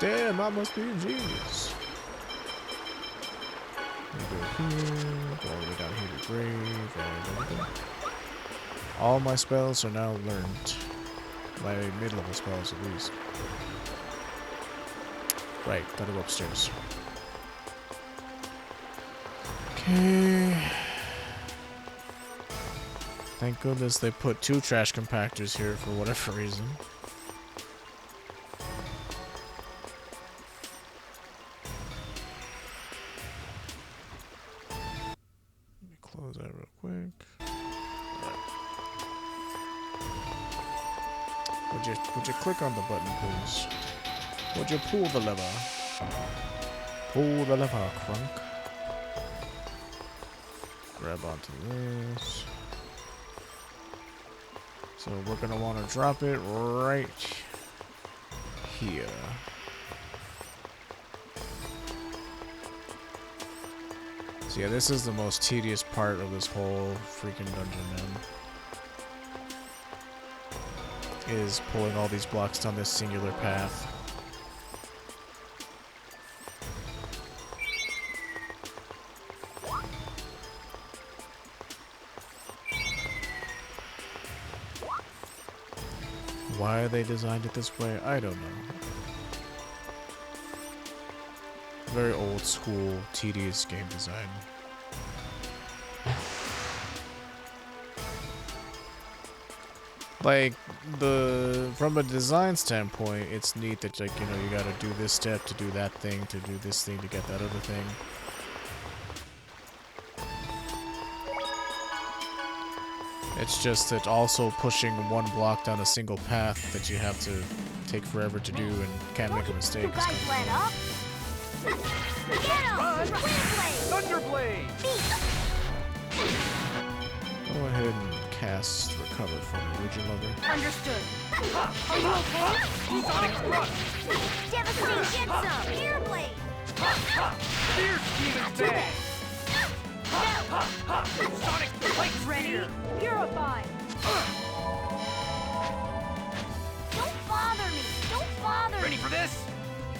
Damn, I must be a genius. We go here, go all the way down here to grave, and everything. All my spells are now learned. My mid-level spells, at least. Right, gotta go upstairs. Okay. Thank goodness they put 2 trash compactors here for whatever reason. Let me close that real quick. Would you click on the button, please? Would you pull the lever? Pull the lever, Crunk. Grab onto this. So we're gonna want to drop it right here. So yeah, this is the most tedious part of this whole freaking dungeon, man. Is pulling all these blocks down this singular path. Why they designed it this way, I don't know. Very old school, tedious game design. Like, from a design standpoint, it's neat that, like, you know, you gotta do this step to do that thing, to do this thing to get that other thing. It's just that also pushing one block down a single path that you have to take forever to do and can't make a mistake. You guys let up? Get him! Thunderblade! Go ahead and cast Recover for me, would you, lover? Understood. Are you okay? Sonic Thrust! Devastating, get some! Airblade! Fierce Demon Bang! Sonic Light Ready? Spear! Purify! Don't bother me! Don't bother me! Ready for this?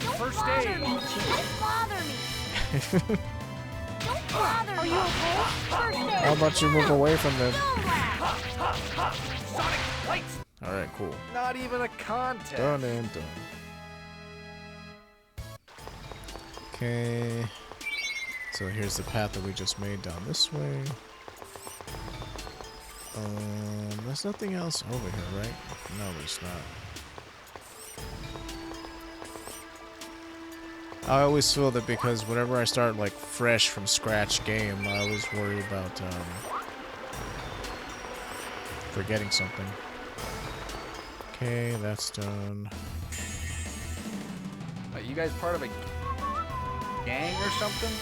Don't First bother aid. me! Don't bother me! Don't bother me! Are you okay? First aid! How about you move away from them? Sonic Light! Alright, cool. Not even a contest. Done and done. Okay. So here's the path that we just made down this way. There's nothing else over here, right? No, there's not. I always feel that because whenever I start like fresh from scratch game, I always worry about forgetting something. Okay, that's done. You guys part of a gang or something?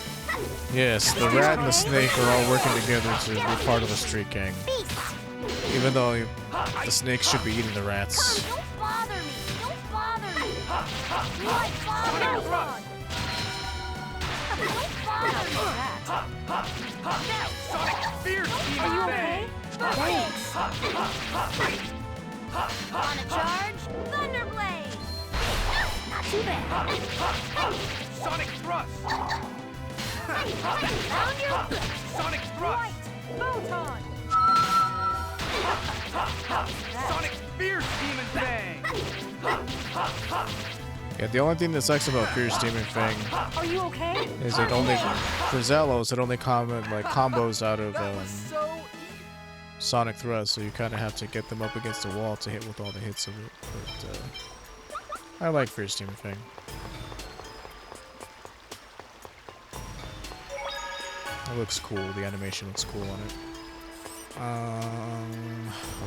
Yes, the rat and the snake are all working together to be part of a street gang. Even though the snake should be eating the rats. Don't bother me! Don't bother me! What bother me? Don't bother me! Sonic Fierce Are Demon you Bang! okay? Thanks! On a charge? Thunderblade! Not too bad! Sonic Thrust! Found you? Sonic Thrust! Light! Photon! Sonic Fierce Demon Bang! Yeah, the only thing that sucks about Fierce Demon Fang Are you okay? is it only, for Zelos, it only combos out of So Sonic Thrust, so you kind of have to get them up against the wall to hit with all the hits of it. But I like Fierce Demon Fang. It looks cool. The animation looks cool on it.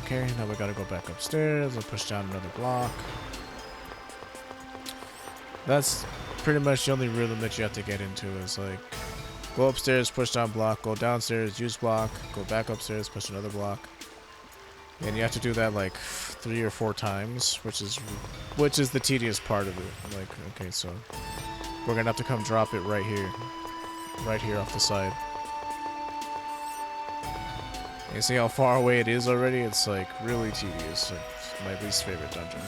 Okay, now we gotta go back upstairs and push down another block. That's pretty much the only rhythm that you have to get into is like go upstairs, push down block, go downstairs, use block, go back upstairs, push another block. And you have to do that like 3 or 4 times, which is the tedious part of it. Like, okay, so we're gonna have to come drop it right here off the side. You see how far away it is already? It's like really tedious. It's my least favorite dungeon.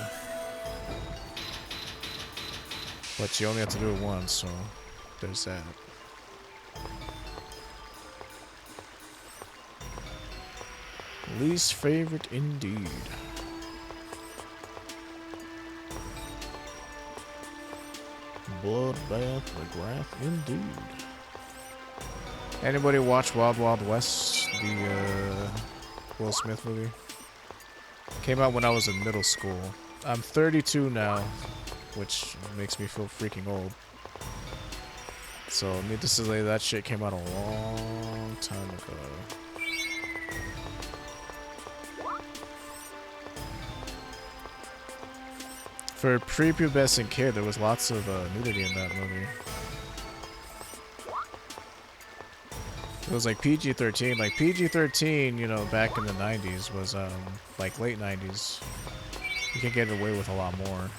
But you only have to do it once, so there's that. Least favorite indeed. Bloodbath McGrath indeed. Anybody watch Wild Wild West, the Will Smith movie? Came out when I was in middle school. I'm 32 now, which makes me feel freaking old. So, needless to say, that shit came out a long time ago. For a prepubescent kid, there was lots of nudity in that movie. It was like PG-13. Like PG-13, you know, back in the 90s was like late 90s. You can get away with a lot more.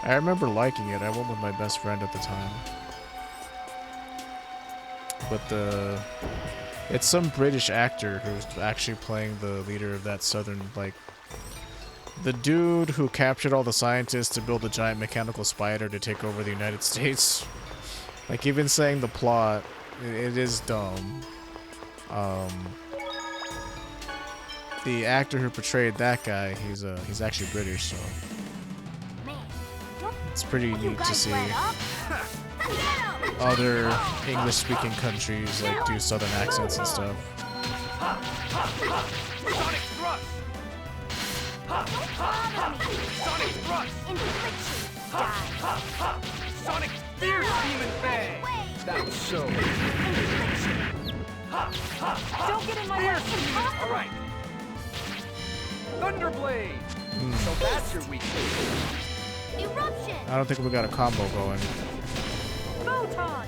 I remember liking it. I went with my best friend at the time. But it's some British actor who's actually playing the leader of that southern, like, the dude who captured all the scientists to build a giant mechanical spider to take over the United States. Like, even saying the plot, it is dumb. The actor who portrayed that guy, he's actually British, so it's pretty neat to see other English-speaking countries like do southern accents and stuff. Sonic thrust! Sonic thrust! Sonic fierce demon fang! That's so. Don't get in my way. All right. Thunderblade. So that's your weakness. Eruption. I don't think we got a combo going. Photon.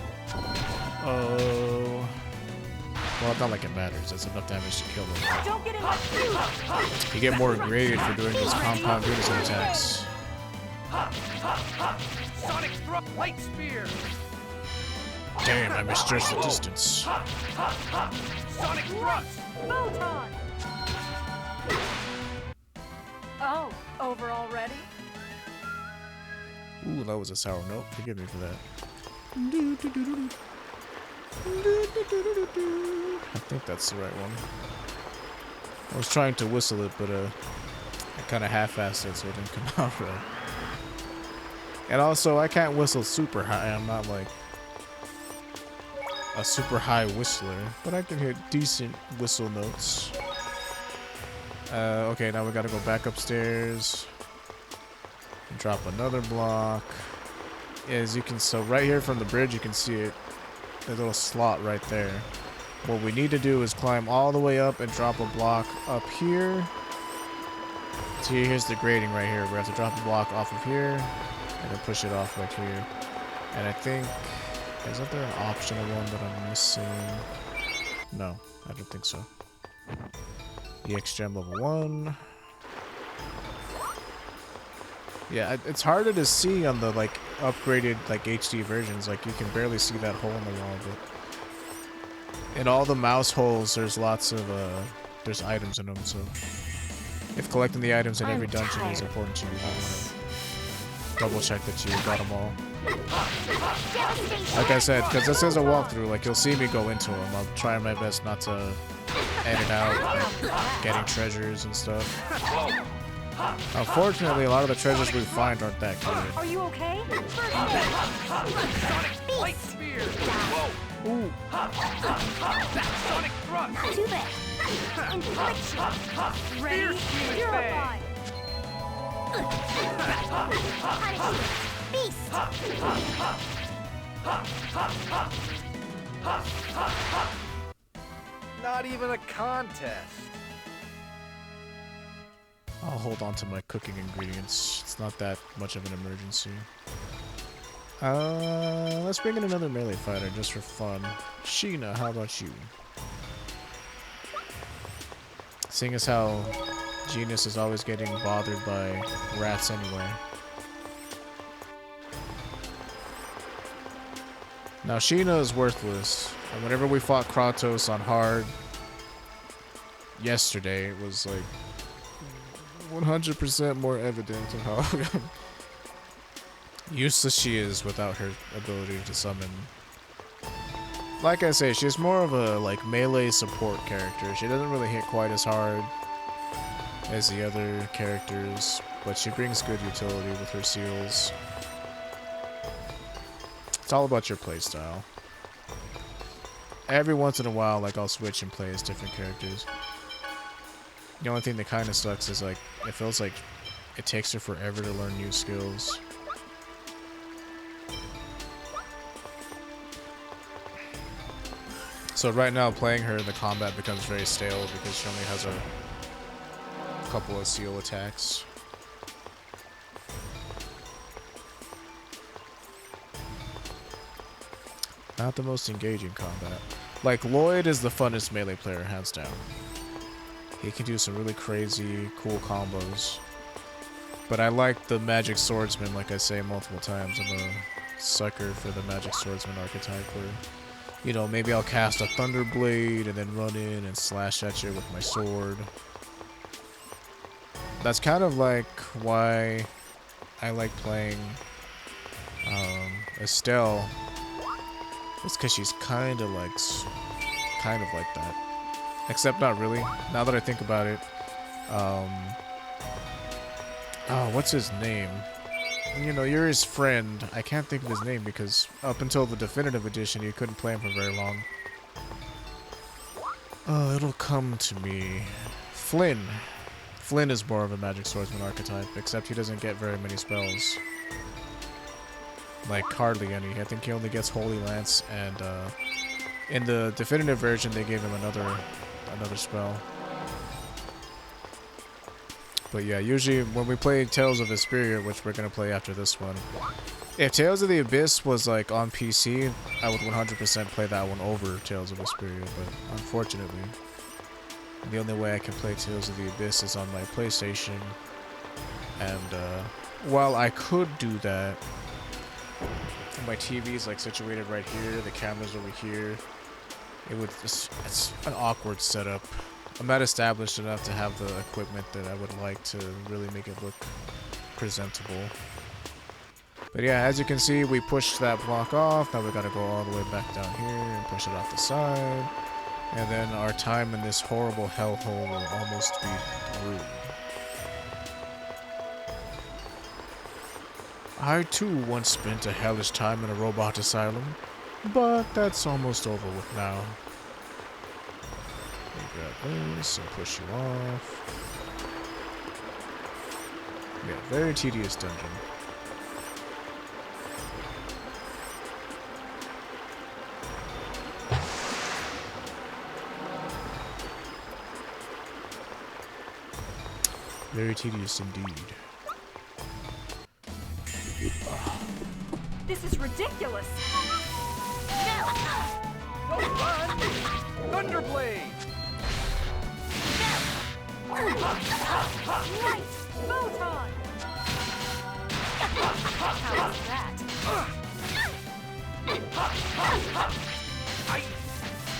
Oh. Well, it's not like it matters. That's enough damage to kill them. Don't get in my way. You get more graded for doing those compound unison attacks. Sonic thrust. Light spear. Damn, I misjudged the distance. Sonic thrust. Photon. Oh, over already? Ooh, that was a sour note. Forgive me for that. I think that's the right one. I was trying to whistle it, but I kind of half-assed it, so it didn't come out right. And also, I can't whistle super high. I'm not like a super high whistler, but I can hit decent whistle notes. Okay, now we gotta go back upstairs. Drop another block. As you can, so right here from the bridge, you can see it. A little slot right there. What we need to do is climb all the way up and drop a block up here. So here's the grading right here. We have to drop a block off of here and then push it off right here. And I think, isn't there an optional one that I'm missing? No, I don't think so. EX gem level 1. Yeah, it's harder to see on the like upgraded like HD versions. Like you can barely see that hole in the wall, but in all the mouse holes, there's lots of there's items in them. So if collecting the items in every dungeon is important to you, I want to double check that you got them all. Like I said, because this is a walkthrough, like you'll see me go into them. I'll try my best not to edit out like, getting treasures and stuff. Unfortunately, a lot of the treasures we find aren't that good. Are you okay? Sonic light spear. Whoa. Ooh. Sonic thrust. Not too bad. Infliction. Ready? Purify. Beast. Not even a contest. I'll hold on to my cooking ingredients. It's not that much of an emergency. Let's bring in another melee fighter just for fun. Sheena, how about you? Seeing as how Genius is always getting bothered by rats anyway. Now Sheena is worthless. And whenever we fought Kratos on hard yesterday, it was like 100% more evident of how useless she is without her ability to summon. Like I say, she's more of a like melee support character. She doesn't really hit quite as hard as the other characters, but she brings good utility with her seals. It's all about your playstyle. Every once in a while, like, I'll switch and play as different characters. The only thing that kind of sucks is, like, it feels like it takes her forever to learn new skills. So right now, playing her, the combat becomes very stale because she only has a couple of seal attacks. Not the most engaging combat. Like, Lloyd is the funnest melee player, hands down. He can do some really crazy, cool combos. But I like the Magic Swordsman, like I say multiple times. I'm a sucker for the Magic Swordsman archetype where, you know, maybe I'll cast a Thunder Blade and then run in and slash at you with my sword. That's kind of like why I like playing Estelle. It's because she's kind of like that. Except not really. Now that I think about it. Oh, what's his name? You know, you're his friend. I can't think of his name because up until the definitive edition, you couldn't play him for very long. Oh, it'll come to me. Flynn. Flynn is more of a Magic Swordsman archetype, except he doesn't get very many spells. Like, hardly any. I think he only gets Holy Lance, and in the definitive version, they gave him another spell. But yeah, usually when we play Tales of Vesperia, which we're gonna play after this one, if Tales of the Abyss was like on PC, I would 100% play that one over Tales of Vesperia. But unfortunately, the only way I can play Tales of the Abyss is on my PlayStation. And while I could do that, my TV's like situated right here, the camera's over here. It's an awkward setup. I'm not established enough to have the equipment that I would like to really make it look presentable. But yeah, as you can see, we pushed that block off. Now we gotta go all the way back down here and push it off the side. And then our time in this horrible hellhole will almost be through. I too once spent a hellish time in a robot asylum, but that's almost over with now. Grab this and push you off. Yeah, very tedious dungeon. Very tedious indeed. This is ridiculous. Don't run! Thunderblade! Right! Photon! How's that?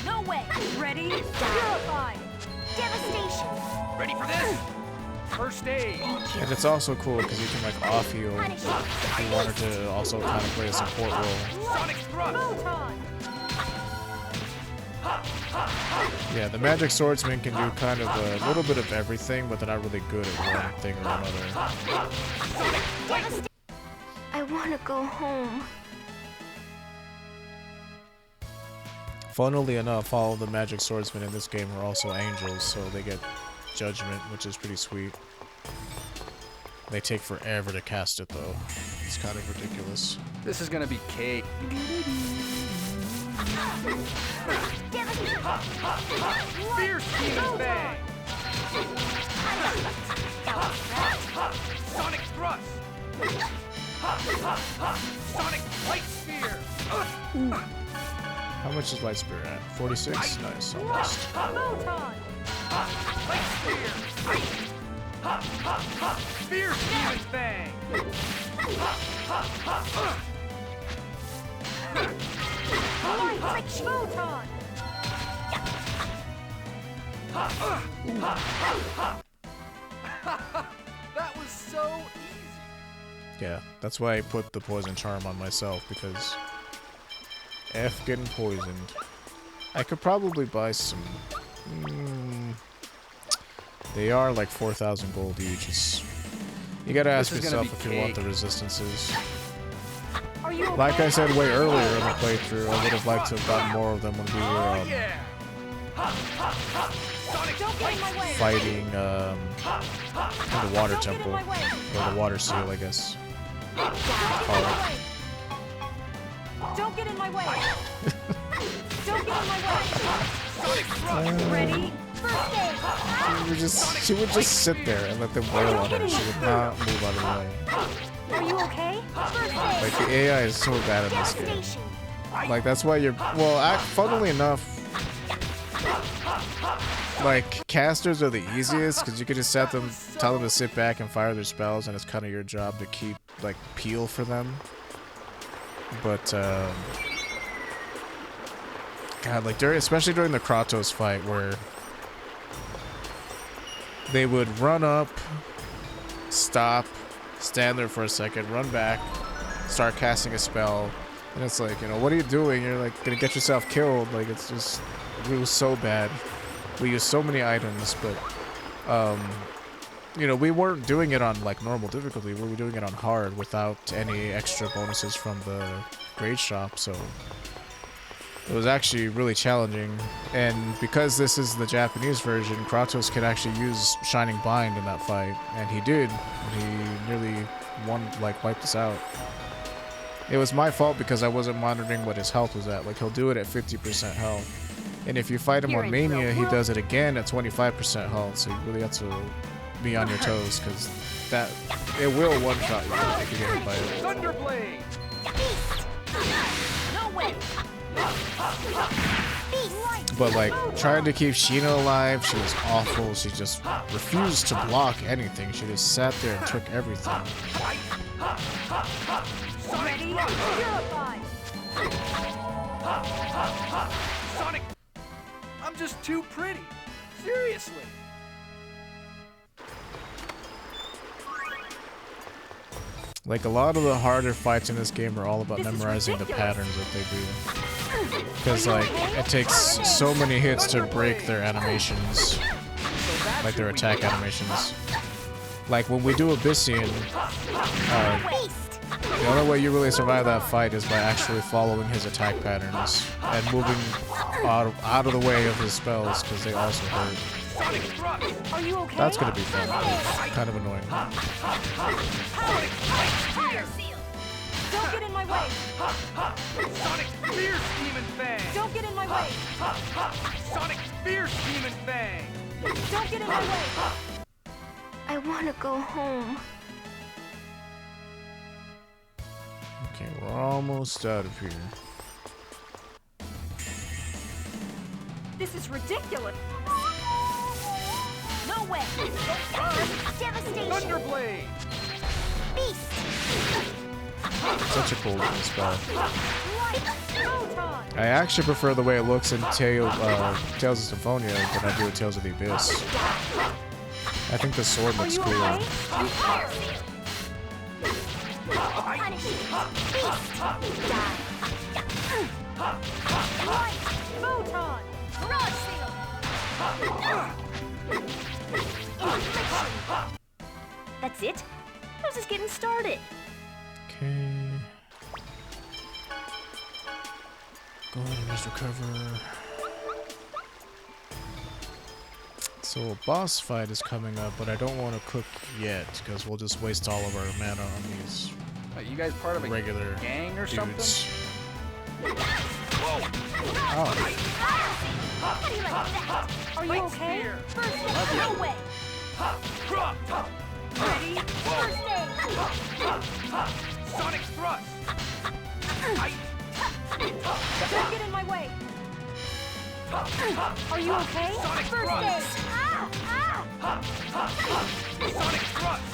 No way! Ready? Purify! Devastation! Ready for this? First aid! And it's also cool because you can like off heal if you wanted to also kind of play a support role. Sonic thrust! Photon! Yeah, the Magic Swordsman can do kind of a little bit of everything, but they're not really good at one thing or another. I want to go home. Funnily enough, all of the Magic Swordsmen in this game are also angels, so they get Judgment, which is pretty sweet. They take forever to cast it, though. It's kind of ridiculous. This is gonna be cake. Fierce Demon Bang! Sonic thrust! Sonic light sphere! How much is Light Spear at? 46? Nice, almost. Photon! Light sphere! Fierce Demon Bang! Light Photon! Yeah, that's why I put the poison charm on myself, because F getting poisoned. I could probably buy some. They are like 4,000 gold each. You gotta ask yourself if you want the resistances. Are you okay? Like I said way earlier in the playthrough, I would have liked to have gotten more of them when we were Don't get in my way. fighting in the water temple, or the water seal, I guess. Don't get in my way. Don't get in my way. Ready? First aid. She would just sit there and let them wail on her. She would not move out of the way. Are you okay? First aid. Like, the AI is so bad in this game. Like, that's why you're... Well, funnily enough, like, casters are the easiest, because you can just tell them to sit back and fire their spells, and it's kind of your job to keep, like, peel for them. But, God, like, especially during the Kratos fight, where they would run up, stop, stand there for a second, run back, start casting a spell, and it's like, you know, what are you doing? You're like gonna get yourself killed. Like, it was so bad. We used so many items, but you know, we weren't doing it on like normal difficulty. We were doing it on hard without any extra bonuses from the grade shop, so it was actually really challenging. And because this is the Japanese version, Kratos could actually use Shining Bind in that fight, and he did. He nearly wiped us out. It was my fault because I wasn't monitoring what his health was at. Like, he'll do it at 50% health. And if you fight him on Mania, he does it again at 25% health, so you really have to be on your toes, because it will one-shot you if you get hit by it. Thunderblade! No way. But like, trying to keep Sheena alive, she was awful. She just refused to block anything. She just sat there and took everything. Ready? Purify. Sonic! I'm just too pretty. Seriously. Like, a lot of the harder fights in this game are all about memorizing the patterns that they do. Because, like, it takes so many hits to break their animations. Like, their attack animations. Like, when we do Abyssian, the only way you really survive that fight is by actually following his attack patterns and moving out of the way of his spells, because they also hurt. Are you okay? That's gonna be fun. Kind of annoying. Fire seal. Don't get in my way. Sonic Fierce Demon Fang! Don't get in my way. Sonic Fierce Demon Fang! Don't get in my way. I want to go home. Okay, we're almost out of here. This is ridiculous. No way. Devastation. Thunderblade! Beast. Such a cool looking spell. Photon. I actually prefer the way it looks in Tales of Symphonia than I do in Tales of the Abyss. I think the sword Are looks you cooler. okay? Fire seal. Punish. Beast. Die. Light. Photon. Garage seal. Infliction. That's it? I was just getting started. Okay. Go ahead and just recover. So a boss fight is coming up, but I don't want to cook yet, because we'll just waste all of our mana on these Are you guys part of a regular gang or something? dudes. Whoa! Oh, How do you like that? Are you okay? Spear. First aid. No way. Ready? First aid. Sonic Thrust! Don't get in my way. Are you okay? Sonic First thrust. aid. Sonic Thrust!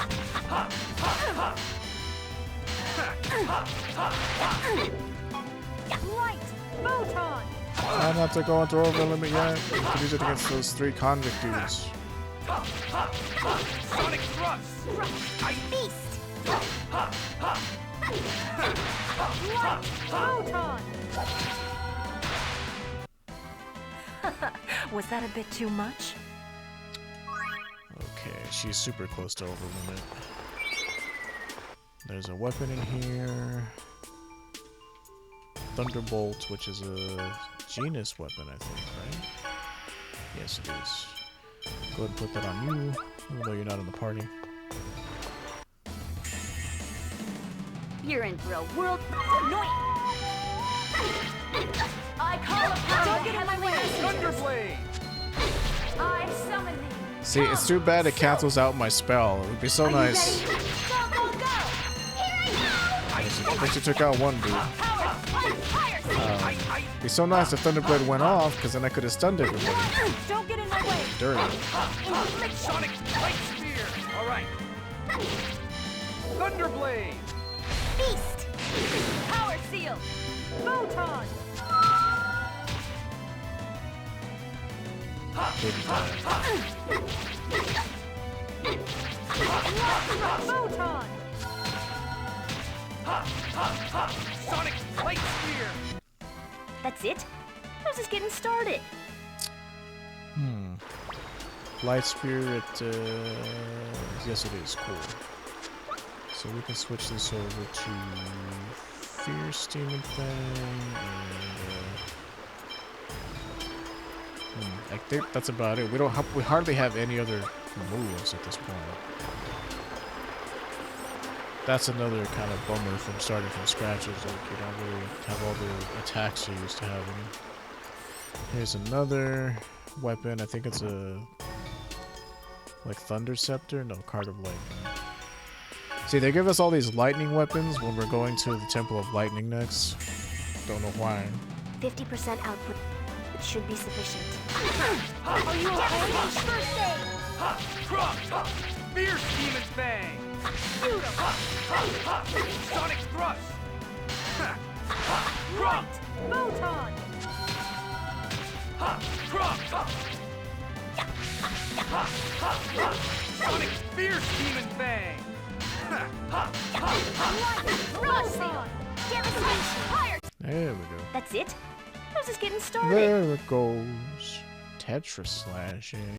Light. Photon. I'm not to go into over limit yet. You can use it against those 3 convict dudes. Sonic Thrust! Beast. Photon! Was that a bit too much? Okay, she's super close to over limit. There's a weapon in here. Thunderbolt, which is a genus weapon, I think, right? Yes, it is. Go ahead and put that on you, even though you're not in the party. You're in for a world annoying. I call upon Don't get in my way! Thunderblade! I summon thee. See, it's too bad it cancels out my spell. It would be so nice. Go, go, go! Here I I think she took out one dude. go! Power, fire, It'd be so nice if Thunderblade went off, because then I could have stunned everybody. Don't get in my way. Dirty. Sonic Light Spear! Alright. Thunderblade! Beast! Power seal! Photon! Baby time. Photon! Sonic Light Spear! That's it? I was just getting started. Light Spirit, yes it is, cool. So we can switch this over to Fierce Demon Fang, and I think that's about it. We hardly have any other moves at this point. That's another kind of bummer from starting from scratch, is like you don't really have all the attacks you used to having. Here's another weapon. I think it's a like Thunder Scepter? No, Card of Lightning. See, they give us all these lightning weapons when we're going to the Temple of Lightning next. Don't know why. 50% output should be sufficient. Are you okay? First aid! Fierce Demon Fang! Sonic Thrust! Light! Photon! Sonic Fierce Demon Fang! Light! Photon! Devastation! Fire! There we go. That's it? I was just getting started. There it goes. Tetris slashing.